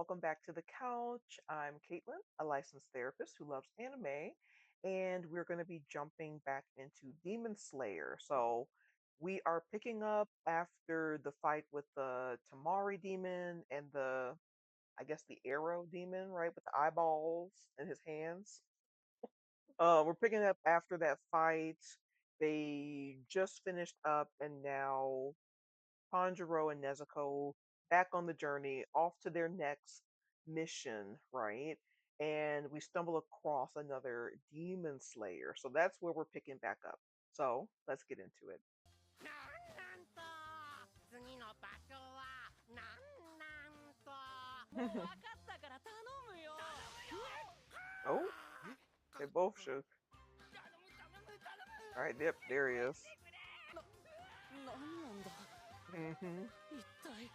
Welcome back to the couch. I'm Caitlin, a licensed therapist who loves anime, and we're going to be jumping back into Demon Slayer. So, we are picking up after the fight with the Tamari demon and I guess, the arrow demon, right, with the eyeballs in his hands. We're picking up after that fight. They just finished up, and now Tanjiro and Nezuko back on the journey, off to their next mission, right? And we stumble across another demon slayer. So that's where we're picking back up. So let's get into it. 、oh, they both shook. All right, yep, there he is. なんなんだ、一体。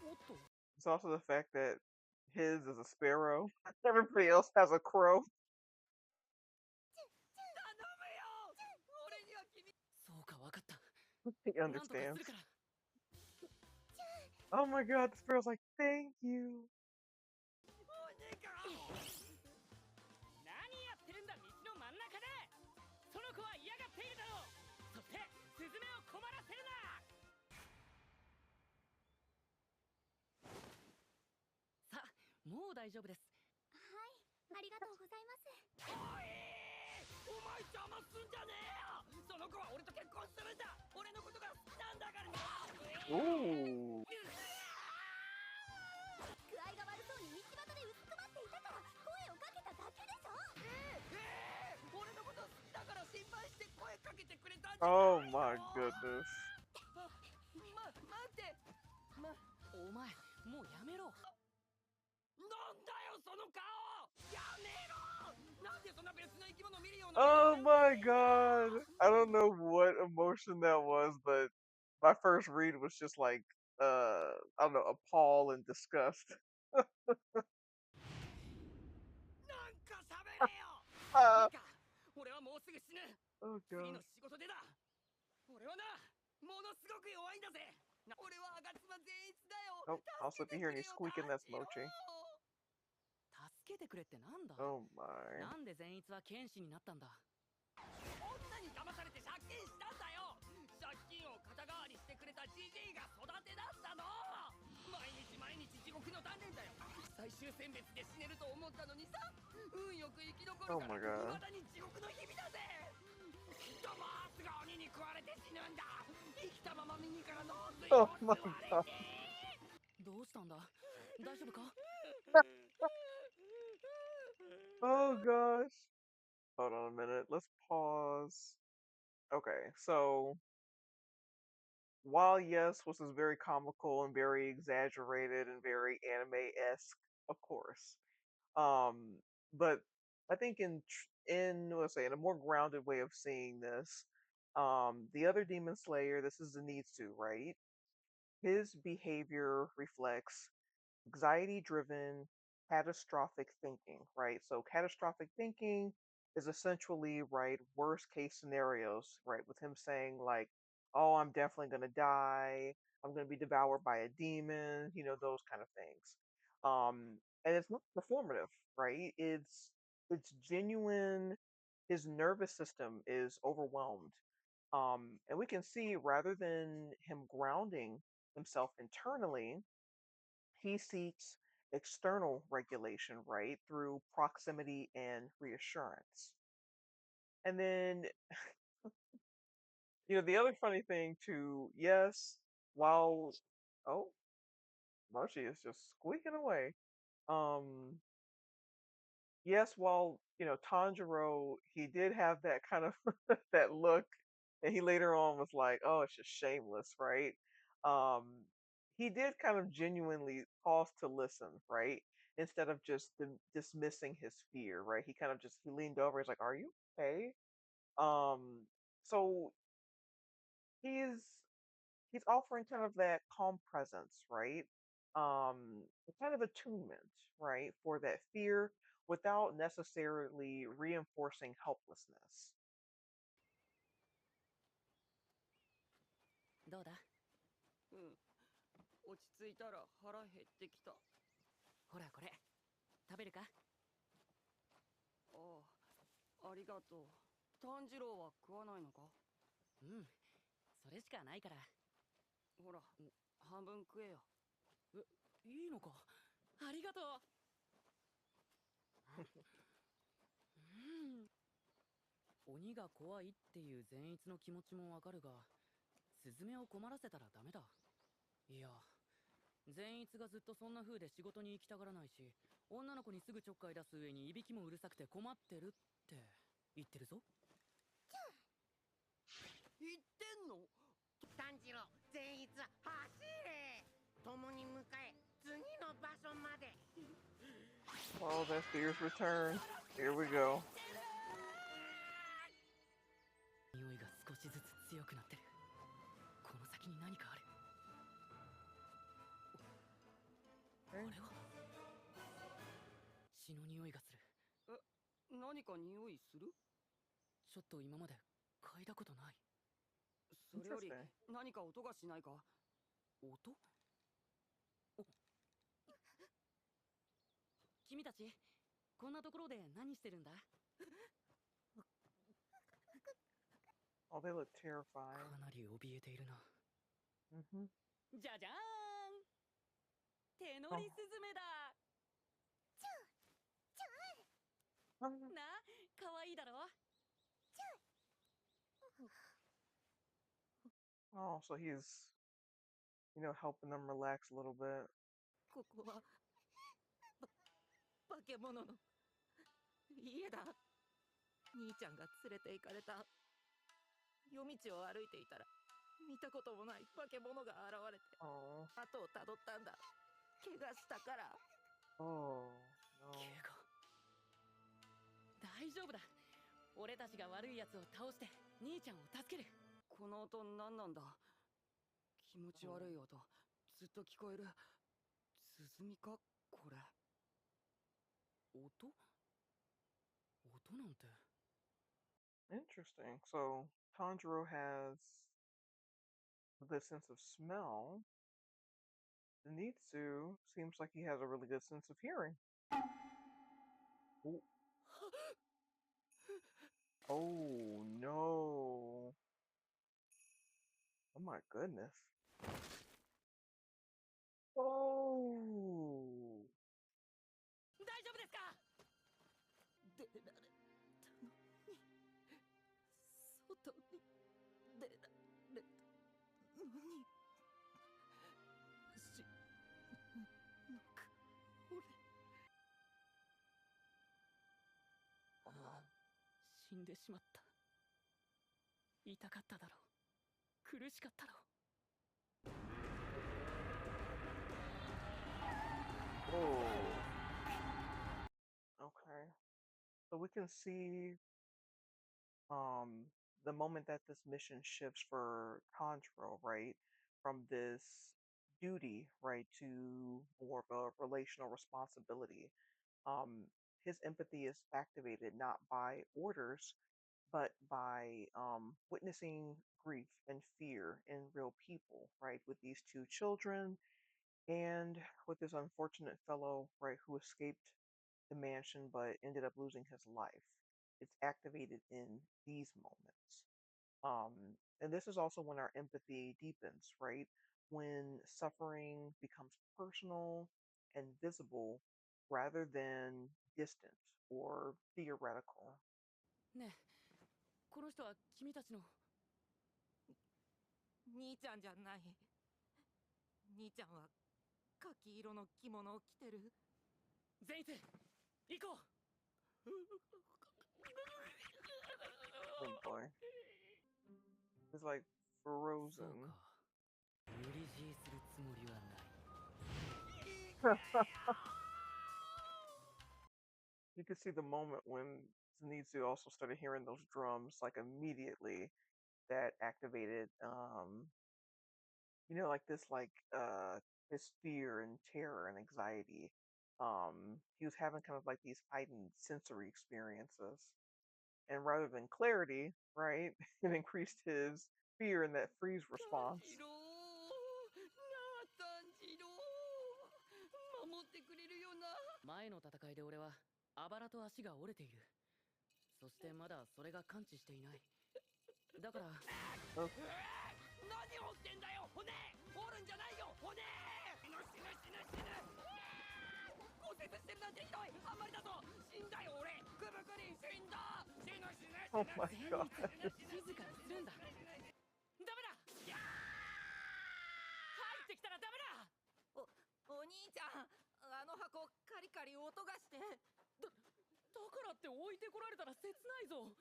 おっと。 It's also the fact that his is a sparrow. Everybody else has a crow. そうか、わかった。He なんとかす understands. るから。Oh my god, the sparrow's like, thank you. 何やってるんだ道の真ん中で。その子は嫌がっているだろう。さて、スズメを困らせるな。はい、ありがとうございます。はい、 Ooh. 具合が悪そうに道端でうずくまっていたから声をかけただけでしょ。俺のこと好きだから心配して声かけてくれたんじゃないの。 Oh my goodness. お前、待て。お前、もうやめろ。なんだよ、そんな別の生き物見るような目で。 Oh my god. I don't know what emotion that was, but my first read was just like I don't know, appall and disgust. なんか喋れよ。いいか、 Ah, 俺はもうすぐ死ぬ。 oh god. 次の仕事でだ。俺はな、ものすごく弱いんだぜ。俺は吾妻善逸だよ。 Oh, also if you hear any squeaking, that's 助けてくれよ、 Mochi. タジロー。助けてくれってなんだ。 Oh my. なんで善逸は剣士になったんだ。女に騙されて借金したんだよ。借金を肩代わりしてくれたじじいが育てだったの。毎日毎日地獄の鍛錬だよ。最終選別で死ねると思ったのにさ、運よく生き残ることがまだに地獄の日々だぜ。Oh 人はすぐ鬼に食われて死ぬんだ。生きたまま右から脳髄を my 吸われ god. て。どうしたんだ、大丈夫か。 Oh gosh. Hold on a minute. Let's pause. Okay, so while yes, this is very comical and very exaggerated and very anime-esque, of course. Um, but I think in let's say in a more grounded way of seeing this, the other demon slayer, this is Zenitsu, right? His behavior reflects anxiety driven catastrophic thinking, right? So catastrophic thinking is essentially, right, worst case scenarios, right? With him saying like, "Oh, I'm definitely going to die. I'm going to be devoured by a demon," those kind of things. And it's not performative, right? It's genuine. His nervous system is overwhelmed. And we can see rather than him grounding himself internally, he seeks external regulation, right, through proximity and reassurance. And then, the other funny thing too, yes, while, oh, Moshi is just squeaking away. Um, yes, while, Tanjiro, he did have that kind of that look, and he later on was like, oh, it's just shameless, right? Um, he did kind of genuinely pause to listen, right? Instead of just dismissing his fear, right? He kind of just he leaned over. He's like, "Are you okay?" Um, so he's he's offering kind of that calm presence, right? A kind of attunement, right, for that fear without necessarily reinforcing helplessness. どうだ。ついたら腹減ってきた。ほらこれ食べるか？ああ、ありがとう。炭治郎は食わないのか？うん、それしかないから。ほら、半分食えよ。いいのか？ありがとう。鬼が怖いっていう善逸の気持ちもわかるが、スズメを困らせたらダメだ。いや、善逸がずっとそんな風で仕事に行きたがらないし、女の子にすぐちょっかい出す上にいびきもうるさくて困ってるって言ってるぞ。言ってんの？炭治郎、善逸、走れ！共に向かえ、次の場所まで。Oh, that's Fear's return. Here we go. 匂いが少しずつ強くなってる。この先に何かある。あれは血の匂いがする。何か匂いする？ちょっと今まで嗅いだことない。それより Interesting. 何か音がしないか？音？君たち、こんなところで何してるんだ？ Oh, they look か terrified. なり怯えているな。Mm-hmm. じゃじゃーん、手乗 Oh. りスズメだ。な、かわいいだろ。 Oh, so he's, helping them relax a little bit. ここは化け物の家だ。兄ちゃんが連れて行かれた夜道を歩いていたら、見たこともない化け物が現れて Oh. 後をたどったんだ。怪我したから。 Oh, 怪 no. 我。大丈夫だ。俺たちが悪いやつを倒して兄ちゃんを助ける。この音何なんだ？気持ち悪い音、ずっと聞こえる。鼓かこれ？音？音なんて。Interesting. So Tanjiro has a good sense of smell. Zenitsu seems like he has a really good sense of hearing. Ooh. Oh no. Oh my goodness. Oh. 大丈夫ですか？出られたのに、外に出られたのに、死ぬか俺。 Oh no. 死んでしまった。痛かっただろう。苦しかったろう。Oh. Okay. So we can see um the moment that this mission shifts for Tanjiro, right? From this duty, right, to more of a relational responsibility. Um his empathy is activated not by orders, but by witnessing grief and fear in real people, right? With these two children and with this unfortunate fellow, right, who escaped the mansion but ended up losing his life. It's activated in these moments. And this is also when our empathy deepens, right? When suffering becomes personal and visible rather than distant or theoretical. ねえ、この人は君たちの。兄ちゃんじゃない。兄ちゃんは柿色の着物を着てる。ゼイツ、行こう。 Oh boy. It's like そう frozen. か。無理強いするつもりはない。You could see the moment when Zenitsu also started hearing those drums, like immediately that activated like this fear and terror and anxiety. He was having kind of like these heightened sensory experiences. And rather than clarity, right, it increased his fear and that freeze 炭 response. 治郎なあ、炭治郎。前の戦いで俺はあばらと足が折れている。そしてまだそれが完治していない。だからOh, 何をしてんだよ骨折るんじゃないよ骨死ぬ死ぬ死ぬ死ぬ骨折してるなんてひどいあんまりだぞ死んだよ俺くぶくり死んだ死ぬ死ぬ oh my 全 god. 員静かにするんだ。ダメだいや入ってきたらダメだお兄ちゃん、あの箱カリカリ音がして。だからって置いてこられたら切ないぞ。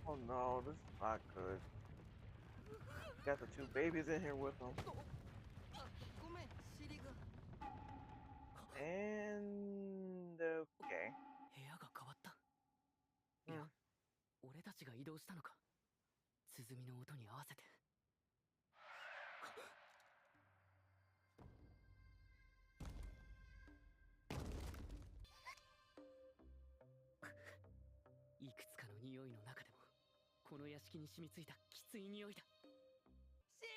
Oh no, this is not good. Got the two babies in here with them. ごめん、尻が。And okay. 部屋が変わった。いや、うん俺たちが移動したのか。鼓の音に合わせて。いくつかの匂いの中でもこの屋敷に染みついたきつい匂いだ。死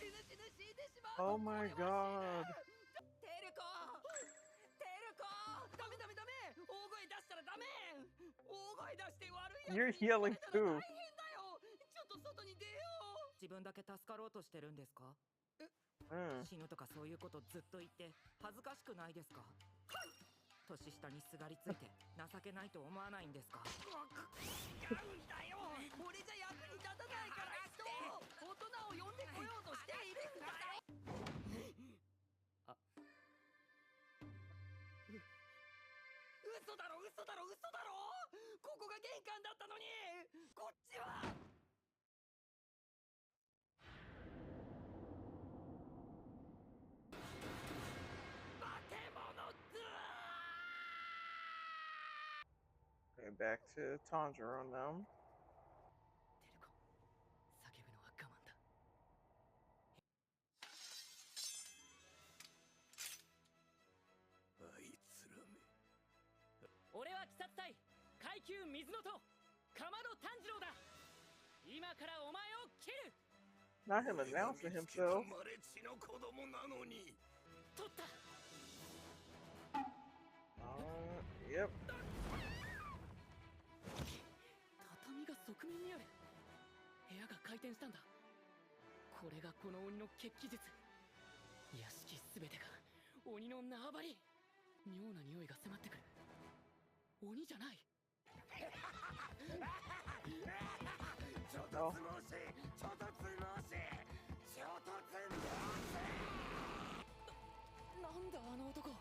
ぬ死ぬ死ぬ死んでしまう Oh my god. テルコダメダメダメ大声出したらダメ大声出して悪い You're やつに yelling されたら too. 大変だよちょっと外に出よう自分だけ助かろうとしてるんですか？ Mm. 死ぬとかそういうことずっと言って恥ずかしくないですか？年下にすがりついて情けないと思わないんですか？違うんだよ俺じゃ役に立たないから人を大人を呼んでこようとしているんだよ嘘だろ嘘だろ嘘だろここが玄関だったのにこっちは化け物ず Okay, back to Tanjiro now. テルコ、叫ぶのは我慢だ。あいつらめ俺は鬼殺隊階級水のとかまど炭治郎だ。今からお前を切る。 Not him announcing himself. 生まれ血の子供なのに取った。 Yep. 畳が側面にある。部屋が回転したんだ。これがこの鬼の血気術。屋敷すべてが鬼の縄張り。妙な匂いが迫ってくる。鬼じゃない。ちょっとつもしちょっとつもしちょっとつもなんだあの男。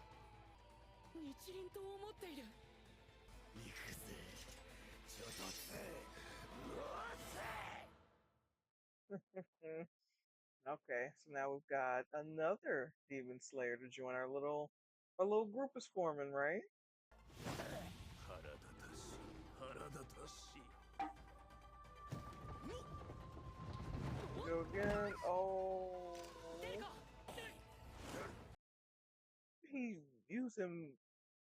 日輪刀を持っている。し行くぜちょっとつもせ Okay, so now we've got another demon slayer to join our little group is forming, right? 腹立たしい腹立たしい Go again. Oh, テルコ、 he's using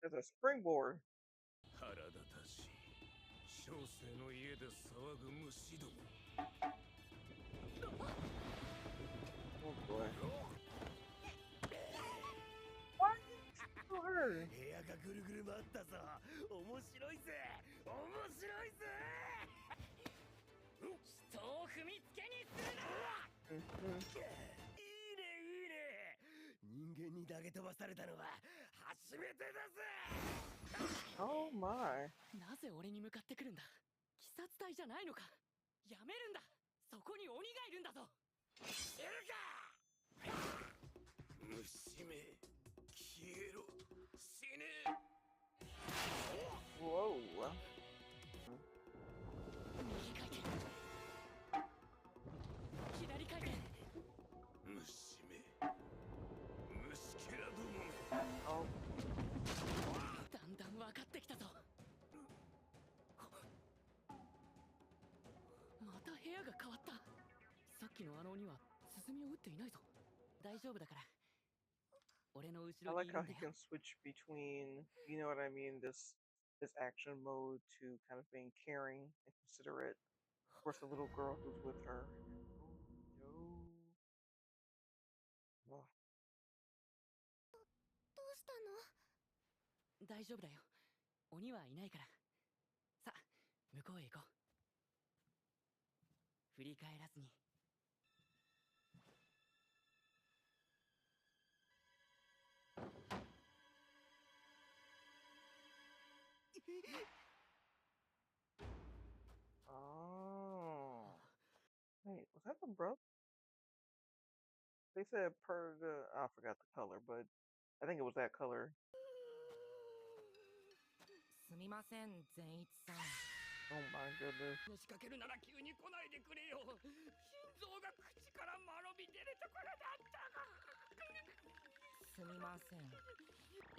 as a springboard. 腹立たしい小生の家で騒ぐ虫ども Oh boy. Why did you kill her? 部屋がぐるぐる回ったぞ面白いぜ面白いぜ人を踏みつけにするな。 Mhm. いいねいいね人間に投げ飛ばされたのは初めてだぜ Oh my. なぜ俺に向かってくるんだ。鬼殺隊じゃないのか。やめるんだ。そこに鬼がいるんだぞ。知るか虫め消えろ死ね Whoa. 右回転、左回転。虫め虫けらども Oh. だんだん分かってきたぞ。また部屋が変わった。さっきのあの鬼は鼓を打っていないぞ。大丈夫だから。俺の後 I ろに like いる how んだ he よ。 can switch between, you know what I mean, this action mode to kind of being caring and considerate towards the little girl who's with her. Oh no. Ugh. したの？大丈夫だよ。鬼はいないから。さあ、向こうへ行こう。振り返らずに。Oh. Wait, was that the brother? They said per the I forgot the color, but I think it was that color. すみません善一さん。 Oh my goodness. 仕掛けるなら急に来ないでくれよ。心臓が口から間延び出るところだったが。すみません。い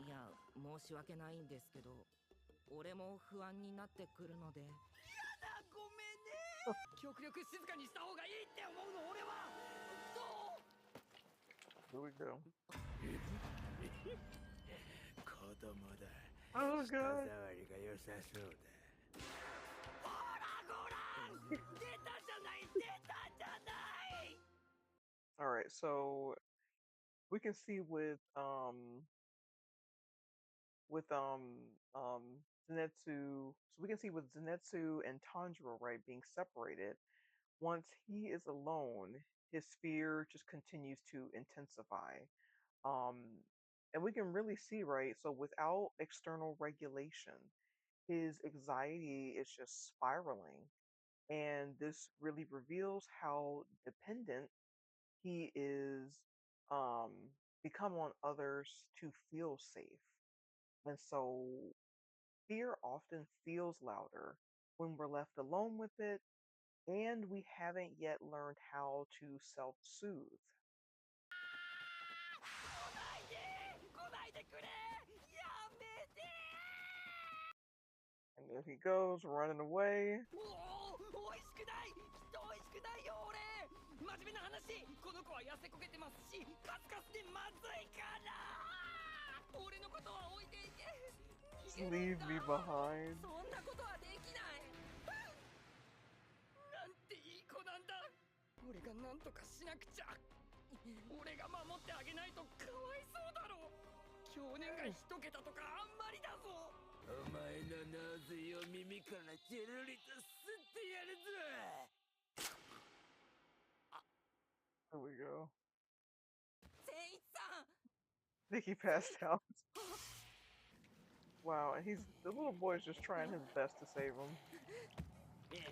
や申し訳ないんですけど、俺も不安になってくるので。やだ、ごめんね。極力静かにした方がいいって思うの俺は。どう？ Here we go. 子供だ。 Oh 舌 god. 触りが良さそうだ。ほらごらん、出たじゃない、出たじゃない。 All right, so we can see Zenitsu. So we can see with Zenitsu and Tanjiro, right, being separated. Once he is alone, his fear just continues to intensify. Um, and we can really see, right? So without external regulation, his anxiety is just spiraling. And this really reveals how dependent he is become on others to feel safe. And so fear often feels louder when we're left alone with it, and we haven't yet learned how to self soothe. 来ないでくれ。やめて。 And there he goes, running away. おお、美味しくない。きっと美味しくないよ俺。真面目な話、この子は痩せこけてますし、カスカスでまずいから。俺のことは置いていて。 Just leave me behind. そんなことはできない。なんていい子なんだ。俺がなんとかしなくちゃ。俺が守ってあげないとかわいそうだろう。去年が一桁とかあんまりだぞ。お前の脳髄を耳からジェルリと吸ってやるぞ。 There we go. 善一さん。 I think he passed out. Wow, and the little boy's just trying his best to save him. 起き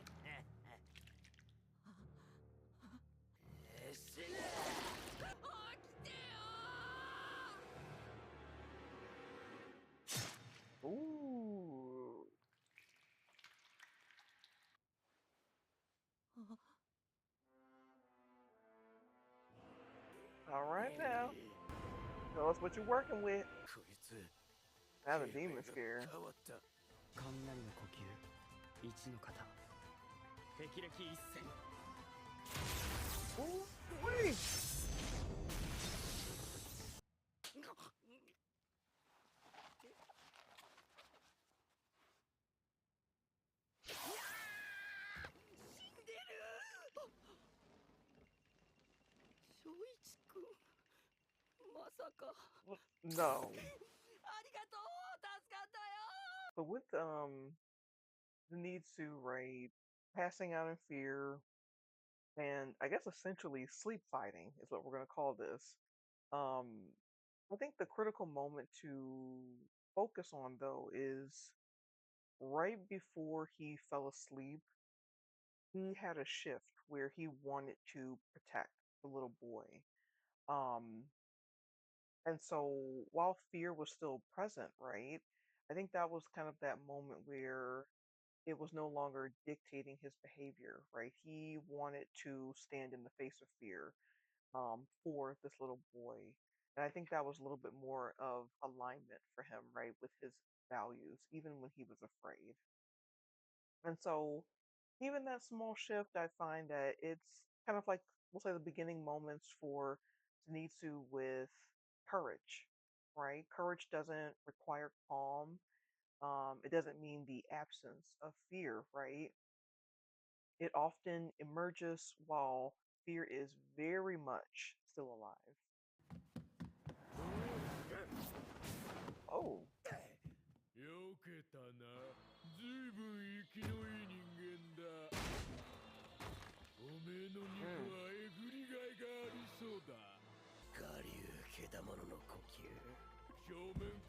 てよ。 Ooh. All right now. Tell us what you're working with. こいつ Now the demon scare. 変わった。雷の呼吸一の型霹靂一閃 Ooh, wait. 死んでる。翔一くん、まさか。 No. ありがとう、助かったよ。 But with Zenitsu, right, passing out in fear, and I guess essentially sleep fighting is what we're gonna call this. Um, I think the critical moment to focus on though is right before he fell asleep, he had a shift where he wanted to protect the little boy. Um, and so while fear was still present, right, I think that was kind of that moment where it was no longer dictating his behavior, right? He wanted to stand in the face of fear for this little boy. And I think that was a little bit more of alignment for him, right, with his values, even when he was afraid. And so, even that small shift, I find that it's kind of like, we'll say, the beginning moments for Zenitsu with courage, right? Courage doesn't require calm. It doesn't mean the absence of fear, right? It often emerges while fear is very much still alive.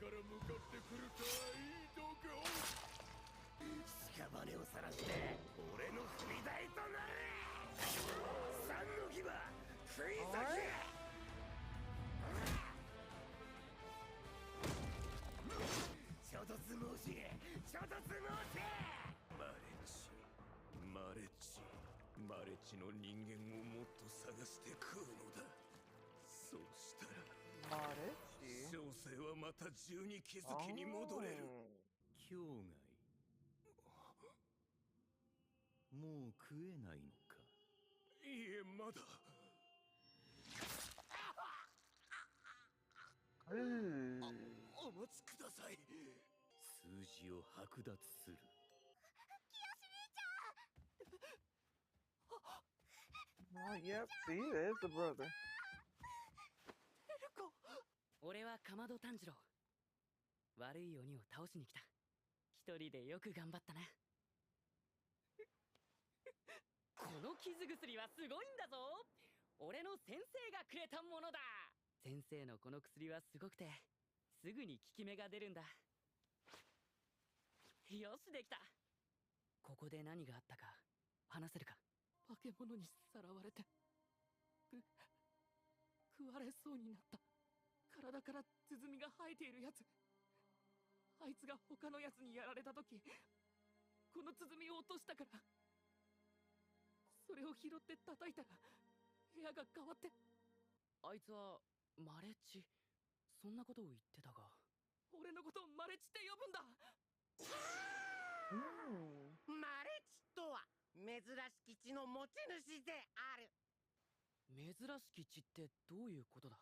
から向かってくるかい度胸。屍を晒して俺の踏み台となれ。三の牙食い裂け。ちょっと相撲し、ちょっと相撲し。マレッジの人間をもっと探して食うのだ。そうしたらマレッジ小生はまた十二気づきに戻れる。境外もう食えないのか。いえ、まだ。お待ちください。数字を剥奪する。Yep, see, there's the brother. 俺はかまど炭治郎。悪い鬼を倒しに来た。一人でよく頑張ったな。この傷薬はすごいんだぞ。俺の先生がくれたものだ。先生のこの薬はすごくてすぐに効き目が出るんだ。よし、できた。ここで何があったか話せるか。化け物にさらわれて食われそうになった。体から鼓が生えているやつ。あいつが他のやつにやられた時、この鼓を落としたから、それを拾って叩いたら部屋が変わって。あいつはマレッジ、そんなことを言ってたが。俺のことをマレッジって呼ぶんだ。マレッジとは珍しき血の持ち主である。珍しき血ってどういうことだ。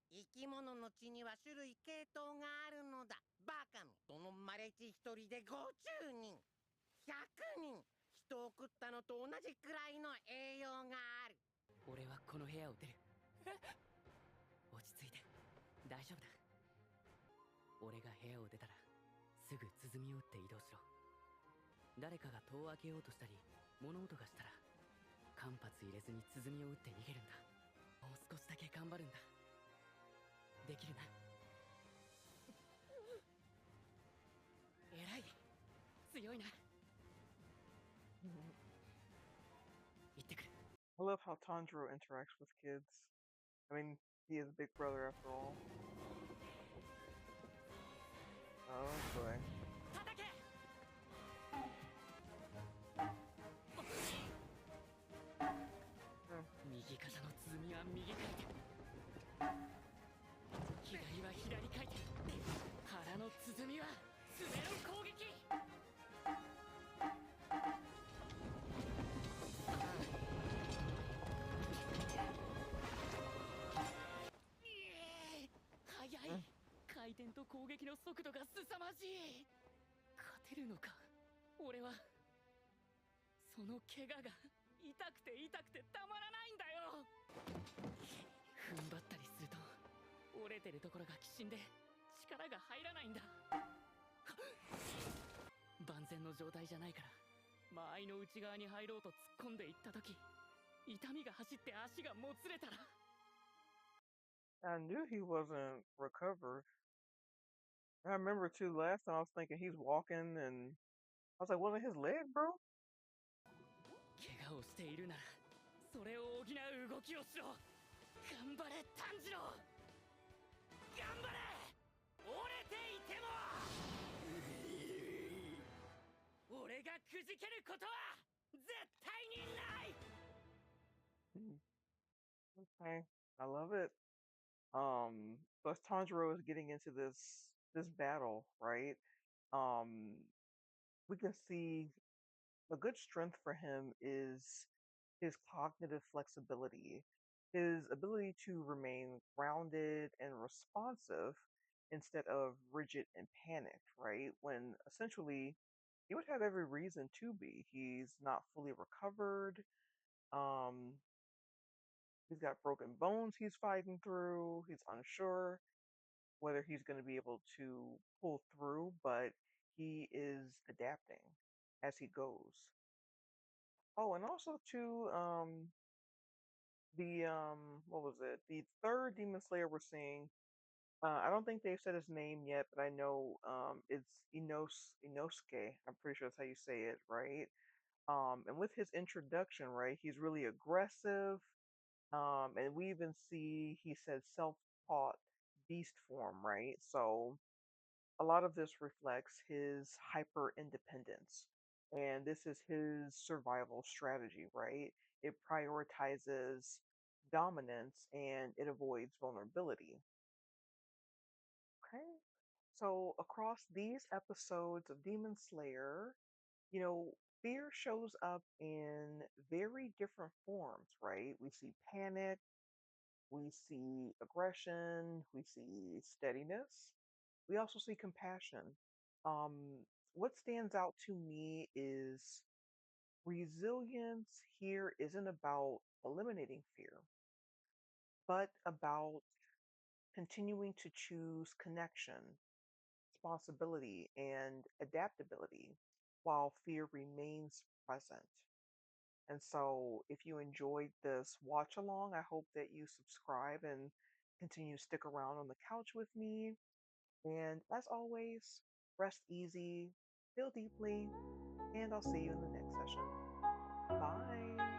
生き物の血には種類系統があるのだ。バカのそのマレッジ一人で50人100人人を食ったのと同じくらいの栄養がある。俺はこの部屋を出る。落ち着いて大丈夫だ。俺が部屋を出たらすぐ鼓を打って移動しろ。誰かが戸を開けようとしたり物音がしたら間髪入れずに鼓を打って逃げるんだ。もう少しだけ頑張るんだ。できるな。偉い、強いな。行ってくる。 I love how Tanjiro interacts with kids. I mean, he is a big brother after all. Oh boy. 叩け。右肩の鼓は右回転、左は左回転、腹の鼓は爪の攻撃。速い。回転と攻撃の速度が凄まじい。勝てるのか俺は。その怪我が痛くて痛くてたまらないんだよ。踏ん張ったりすると折れてるところがきしんで力が入らないんだ。万全の状態じゃないから間合いの内側に入ろうと突っ込んでいった時、痛みが走って足がもつれたら。 I knew he wasn't recovered. I remember too, last time I was thinking he's walking and I was like, wasn't his leg, bro? 怪我をしているならそれを補う動きをしろ。頑張れ炭治郎、頑張れ。折れていても俺がくじけることは絶対にない。 Okay, I love it. So as Tanjiro is getting into this battle, right? We can see a good strength for him is his cognitive flexibility, his ability to remain grounded and responsive instead of rigid and panicked, right? When essentially he would have every reason to be. He's not fully recovered. Um, he's got broken bones he's fighting through. He's unsure whether he's going to be able to pull through, but he is adapting as he goes. Oh, and also too, the what was it? The third Demon Slayer we're seeing I don't think they've said his name yet, but I know it's Inosuke. I'm pretty sure that's how you say it, right? And with his introduction, right, he's really aggressive. And we even see he said self-taught beast form, right? So a lot of this reflects his hyper independence. And this is his survival strategy, right? It prioritizes dominance and it avoids vulnerability. Okay. So across these episodes of Demon Slayer, fear shows up in very different forms, right? We see panic, we see aggression, we see steadiness, we also see compassion. Um, what stands out to me is resilience here isn't about eliminating fear, but about continuing to choose connection, responsibility, and adaptability while fear remains present. And so, if you enjoyed this watch along, I hope that you subscribe and continue to stick around on the couch with me. And as always, rest easy, feel deeply, and I'll see you in the next session. Bye.